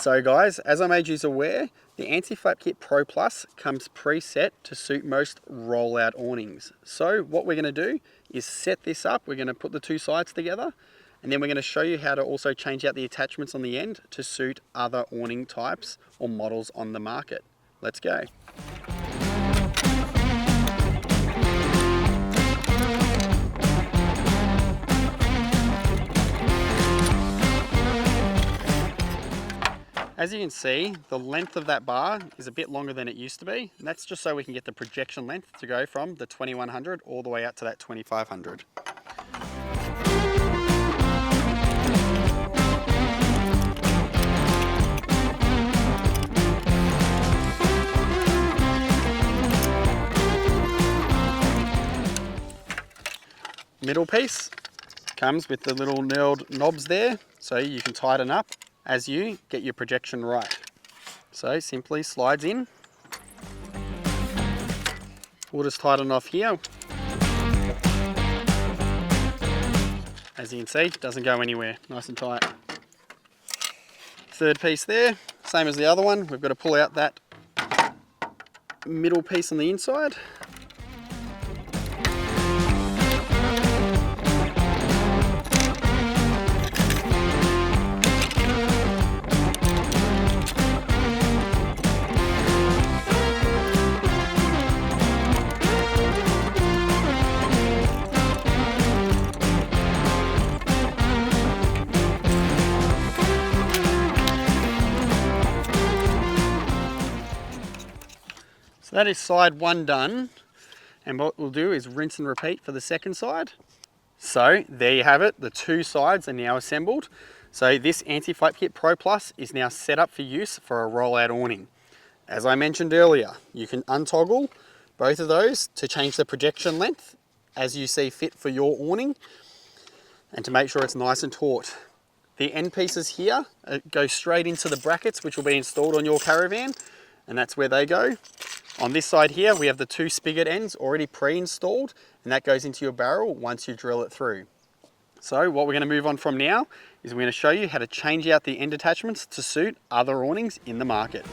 So guys, as I made you aware, the Anti-Flap Kit Pro Plus comes preset to suit most rollout awnings. So what we're going to do is set this up. We're going to put the two sides together, and then we're going to show you how to also change out the attachments on the end to suit other awning types or models on the market. Let's go. As you can see, the length of that bar is a bit longer than it used to be, and that's just so we can get the projection length to go from the 2100 all the way out to that 2500. Middle piece comes with the little knurled knobs there, so you can tighten up as you get your projection right. So simply slides in. We'll just tighten off here. As you can see, it doesn't go anywhere, nice and tight. Third piece there, same as the other one, we've got to pull out that middle piece on the inside. So that is side one done, and what we'll do is rinse and repeat for the second side. So there you have it, the two sides are now assembled. So this Anti-Flap Kit Pro Plus is now set up for use for a rollout awning. As I mentioned earlier, you can untoggle both of those to change the projection length as you see fit for your awning and to make sure it's nice and taut. The end pieces here go straight into the brackets which will be installed on your caravan, and that's where they go. On this side here, we have the two spigot ends already pre-installed, and that goes into your barrel once you drill it through. So what we're going to move on from now is we're going to show you how to change out the end attachments to suit other awnings in the market.